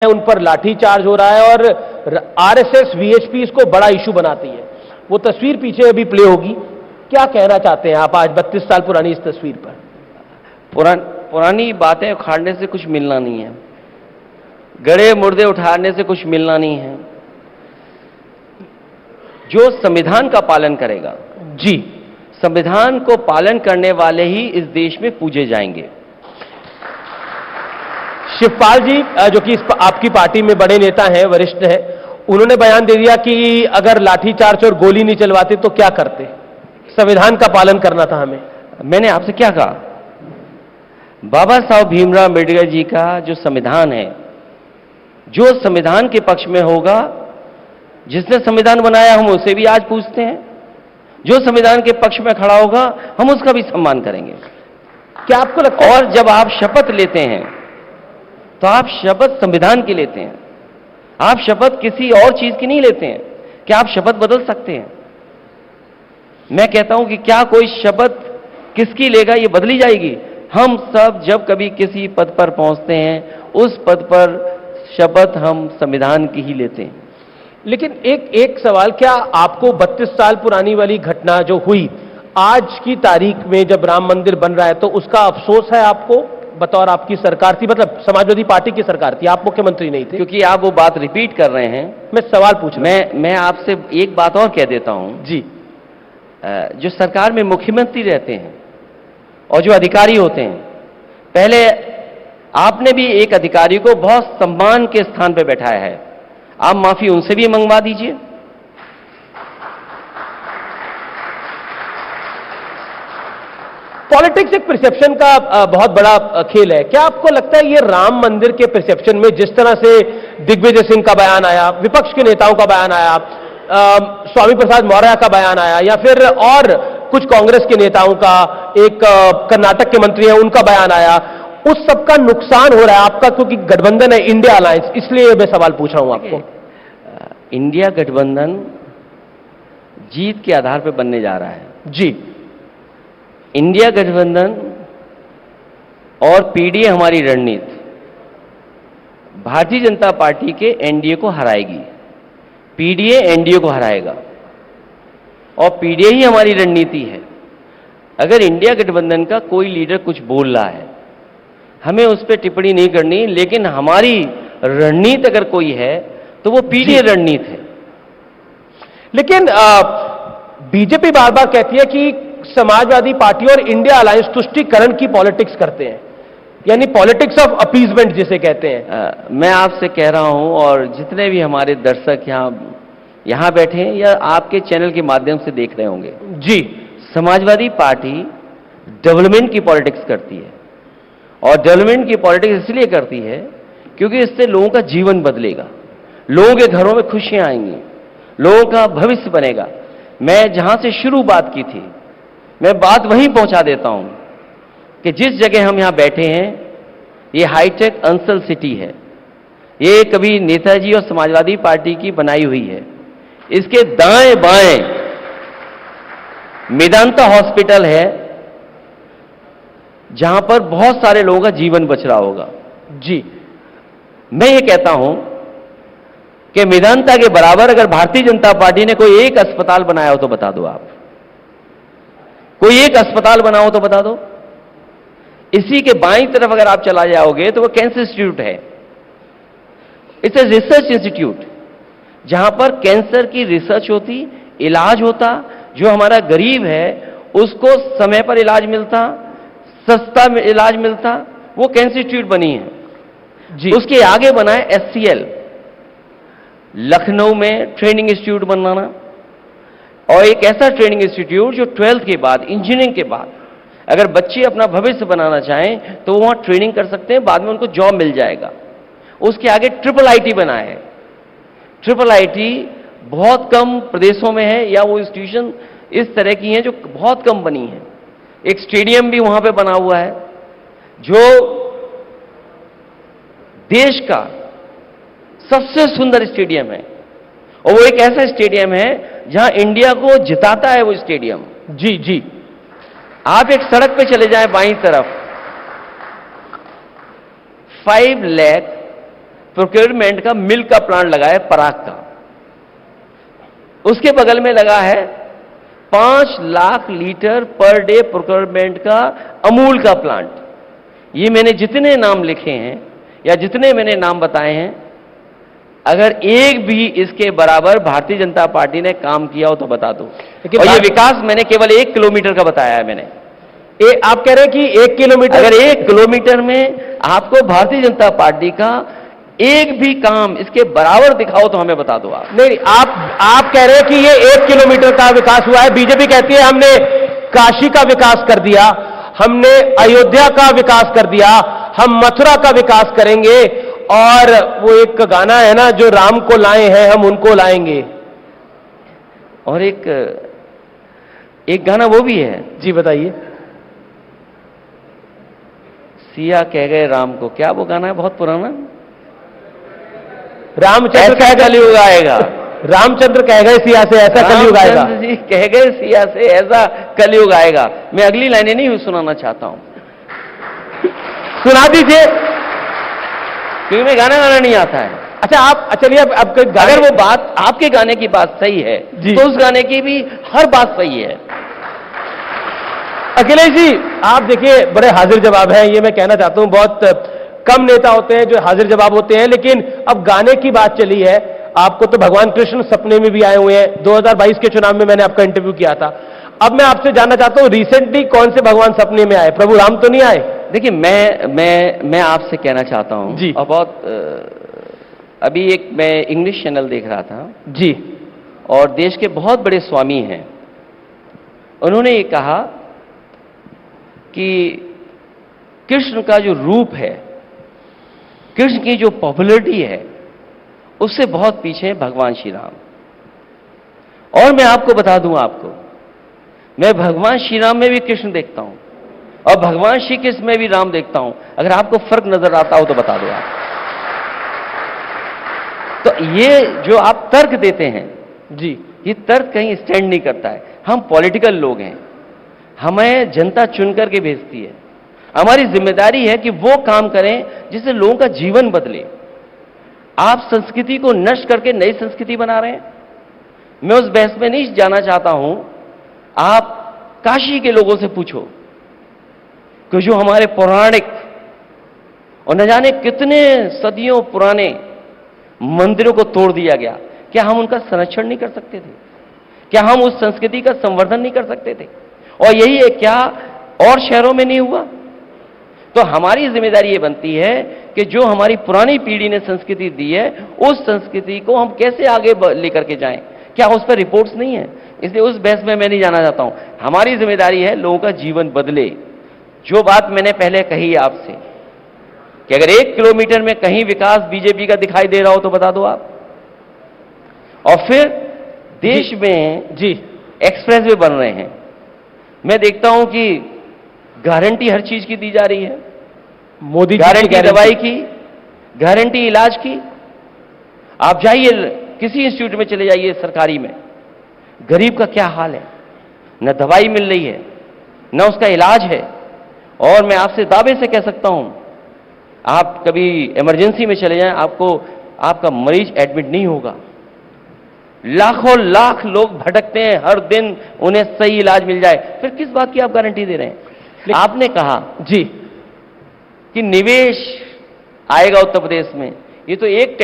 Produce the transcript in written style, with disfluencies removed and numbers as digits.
उन पर लाठी चार्ज हो रहा है और आरएसएस वीएचपी इसको बड़ा इशू बनाती है। वो तस्वीर पीछे अभी प्ले होगी। क्या कहना चाहते हैं आप आज 32 साल पुरानी इस तस्वीर पर? पुरानी बातें उखाड़ने से कुछ मिलना नहीं है, गड़े मुर्दे उठाने से कुछ मिलना नहीं है। जो संविधान का पालन करेगा, जी, संविधान को पालन करने वाले ही इस देश में पूजे जाएंगे। शिवपाल जी जो कि आपकी पार्टी में बड़े नेता हैं, वरिष्ठ हैं, उन्होंने बयान दे दिया कि अगर लाठीचार्ज और गोली नहीं चलवाते तो क्या करते, संविधान का पालन करना था हमें। मैंने आपसे क्या कहा? बाबा साहब भीमराव अम्बेडकर जी का जो संविधान है, जो संविधान के पक्ष में होगा, जिसने संविधान बनाया हम उसे भी आज पूछते हैं, जो संविधान के पक्ष में खड़ा होगा हम उसका भी सम्मान करेंगे। क्या आपको लगता है? और जब आप शपथ लेते हैं तो आप शपथ संविधान की लेते हैं, आप शपथ किसी और चीज की नहीं लेते हैं। क्या आप शपथ बदल सकते हैं? मैं कहता हूं कि क्या कोई शपथ किसकी लेगा ये बदली जाएगी? हम सब जब कभी किसी पद पर पहुंचते हैं उस पद पर शपथ हम संविधान की ही लेते हैं। लेकिन एक सवाल, क्या आपको 32 साल पुरानी वाली घटना जो हुई आज की तारीख में जब राम मंदिर बन रहा है तो उसका अफसोस है आपको? बतौर आपकी सरकार थी, मतलब समाजवादी पार्टी की सरकार थी, आप मुख्यमंत्री नहीं थे। क्योंकि आप वो बात रिपीट कर रहे हैं, मैं सवाल पूछ रहा हूं। मैं आपसे एक बात और कह देता हूं जी। जो सरकार में मुख्यमंत्री रहते हैं और जो अधिकारी होते हैं, पहले आपने भी एक अधिकारी को बहुत सम्मान के स्थान पर बैठाया है, आप माफी उनसे भी मंगवा दीजिए। पॉलिटिक्स एक परसेप्शन का बहुत बड़ा खेल है। क्या आपको लगता है ये राम मंदिर के परसेप्शन में जिस तरह से दिग्विजय सिंह का बयान आया, विपक्ष के नेताओं का बयान आया, स्वामी प्रसाद मौर्य का बयान आया, या फिर और कुछ कांग्रेस के नेताओं का, एक कर्नाटक के मंत्री हैं उनका बयान आया, उस सबका नुकसान हो रहा है आपका? क्योंकि गठबंधन है इंडिया अलायंस, इसलिए मैं सवाल पूछ रहा हूं आपको। इंडिया गठबंधन जीत के आधार पर बनने जा रहा है। जी। इंडिया गठबंधन और पीडीए हमारी रणनीति भारतीय जनता पार्टी के एनडीए को हराएगी, पीडीए एनडीए को हराएगा और पीडीए ही हमारी रणनीति है। अगर इंडिया गठबंधन का कोई लीडर कुछ बोल रहा है, हमें उस पर टिप्पणी नहीं करनी, लेकिन हमारी रणनीति अगर कोई है तो वो पीडीए रणनीति है। लेकिन बीजेपी बार बार कहती है कि समाजवादी पार्टी और इंडिया अलायंस तुष्टीकरण की पॉलिटिक्स करते हैं, यानी पॉलिटिक्स ऑफ अपीजमेंट जिसे कहते हैं। मैं आपसे कह रहा हूं और जितने भी हमारे दर्शक यहां बैठे हैं या आपके चैनल के माध्यम से देख रहे होंगे, जी, समाजवादी पार्टी डेवलपमेंट की पॉलिटिक्स करती है और डेवलपमेंट की पॉलिटिक्स इसलिए करती है क्योंकि इससे लोगों का जीवन बदलेगा, लोगों के घरों में खुशियां आएंगी, लोगों का भविष्य बनेगा। मैं जहां से शुरू बात की थी, मैं बात वहीं पहुंचा देता हूं कि जिस जगह हम यहां बैठे हैं ये हाईटेक अंसल सिटी है, ये कभी नेताजी और समाजवादी पार्टी की बनाई हुई है। इसके दाएं बाएं मेदांता हॉस्पिटल है जहां पर बहुत सारे लोगों का जीवन बच रहा होगा। जी, मैं ये कहता हूं कि मेदांता के बराबर अगर भारतीय जनता पार्टी ने कोई एक अस्पताल बनाया हो तो बता दो, आप कोई एक अस्पताल बनाओ तो बता दो। इसी के बाईं तरफ अगर आप चला जाओगे तो वो कैंसर इंस्टीट्यूट है। इट्स ए रिसर्च इंस्टीट्यूट जहां पर कैंसर की रिसर्च होती, इलाज होता, जो हमारा गरीब है उसको समय पर इलाज मिलता, सस्ता इलाज मिलता, वो कैंसर इंस्टीट्यूट बनी है। जी। उसके आगे बना है एचसीएल, लखनऊ में ट्रेनिंग इंस्टीट्यूट बनाना, और एक ऐसा ट्रेनिंग इंस्टीट्यूट जो 12th के बाद, इंजीनियरिंग के बाद अगर बच्चे अपना भविष्य बनाना चाहें तो वहां ट्रेनिंग कर सकते हैं, बाद में उनको जॉब मिल जाएगा। उसके आगे ट्रिपल आईटी बना है। ट्रिपल आईटी बहुत कम प्रदेशों में है या वो इंस्टीट्यूशन इस तरह की हैं जो बहुत कम बनी है। एक स्टेडियम भी वहां पे बना हुआ है जो देश का सबसे सुंदर स्टेडियम है, और वो एक ऐसा स्टेडियम है जहां इंडिया को जिताता है वो स्टेडियम। जी जी, आप एक सड़क पे चले जाएं बाईं तरफ, 5 लाख प्रोक्योरमेंट का मिल्क का प्लांट लगा है, पराग का। उसके बगल में लगा है 5 lakh litre per day procurement का अमूल का प्लांट। ये मैंने जितने नाम लिखे हैं या जितने मैंने नाम बताए हैं, अगर एक भी इसके बराबर भारतीय जनता पार्टी ने काम किया हो तो बता दो। और ये विकास मैंने केवल 1 किलोमीटर का बताया है मैंने। आप कह रहे हैं कि 1 किलोमीटर, अगर 1 किलोमीटर में आपको भारतीय जनता पार्टी का एक भी काम इसके बराबर दिखाओ तो हमें बता दो आप। नहीं, आप कह रहे हैं कि ये 1 किलोमीटर का विकास हुआ है। बीजेपी कहती है हमने काशी का विकास कर दिया, हमने अयोध्या का विकास कर दिया, हम मथुरा का विकास करेंगे, और वो एक गाना है ना, जो राम को लाए हैं हम उनको लाएंगे। और एक गाना वो भी है। जी बताइए। सिया कह गए राम को, क्या वो गाना है बहुत पुराना? रामचंद्र कह कलयुग आएगा, रामचंद्र कह गए सिया से ऐसा कलयुग आएगा। रामचंद्र जी कह गए सिया से ऐसा कलयुग आएगा। मैं अगली लाइनें नहीं सुनाना चाहता हूं, सुना दीजिए, क्योंकि मैं गाना नहीं आता है। अच्छा आप चलिए, अब अगर वो बात आपके गाने की बात सही है तो उस गाने की भी हर बात सही है। अखिलेश जी आप देखिए, बड़े हाजिर जवाब हैं, ये मैं कहना चाहता हूं। बहुत कम नेता होते हैं जो हाजिर जवाब होते हैं, लेकिन अब गाने की बात चली है, आपको तो भगवान कृष्ण सपने में भी आए हुए हैं। 2022 के चुनाव में मैंने आपका इंटरव्यू किया था। अब मैं आपसे जानना चाहता हूं, रिसेंटली कौन से भगवान सपने में आए? प्रभु राम तो नहीं आए? देखिए, मैं आपसे कहना चाहता हूं जी, और बहुत अभी एक मैं इंग्लिश चैनल देख रहा था जी, और देश के बहुत बड़े स्वामी हैं, उन्होंने ये कहा कि कृष्ण का जो रूप है, कृष्ण की जो पॉपुलैरिटी है, उससे बहुत पीछे है भगवान श्री राम। और मैं आपको बता दूं, मैं भगवान श्री राम में भी कृष्ण देखता हूं और भगवान श्री कृष्ण में भी राम देखता हूं। अगर आपको फर्क नजर आता हो तो बता दो आप। तो ये जो आप तर्क देते हैं जी, ये तर्क कहीं स्टैंड नहीं करता है। हम पॉलिटिकल लोग हैं, हमें जनता चुन करके भेजती है, हमारी जिम्मेदारी है कि वो काम करें जिससे लोगों का जीवन बदले। आप संस्कृति को नष्ट करके नई संस्कृति बना रहे हैं। मैं उस बहस में नहीं जाना चाहता हूं। आप काशी के लोगों से पूछो कि जो हमारे पौराणिक और न जाने कितने सदियों पुराने मंदिरों को तोड़ दिया गया, क्या हम उनका संरक्षण नहीं कर सकते थे? क्या हम उस संस्कृति का संवर्धन नहीं कर सकते थे? और यही है, क्या और शहरों में नहीं हुआ? तो हमारी जिम्मेदारी ये बनती है कि जो हमारी पुरानी पीढ़ी ने संस्कृति दी है, उस संस्कृति को हम कैसे आगे लेकर के जाएं। क्या उस पर रिपोर्ट्स नहीं है? इसलिए उस बहस में मैं नहीं जाना चाहता हूं। हमारी जिम्मेदारी है लोगों का जीवन बदले। जो बात मैंने पहले कही आपसे कि अगर 1 किलोमीटर में कहीं विकास बीजेपी का दिखाई दे रहा हो तो बता दो आप। और फिर देश में जी एक्सप्रेसवे बन रहे हैं, मैं देखता हूं कि गारंटी हर चीज की दी जा रही है। मोदी जी गारंटी दवाई की, गारंटी इलाज की। आप जाइए किसी इंस्टीट्यूट में चले जाइए सरकारी में, गरीब का क्या हाल है। न दवाई मिल रही है, न उसका इलाज है। और मैं आपसे दावे से कह सकता हूं, आप कभी इमरजेंसी में चले जाएं, आपका मरीज एडमिट नहीं होगा। लाखों लाख लोग भटकते हैं हर दिन, उन्हें सही इलाज मिल जाए। फिर किस बात की आप गारंटी दे रहे हैं? आपने कहा जी कि निवेश आएगा उत्तर प्रदेश में, ये तो एक टेंट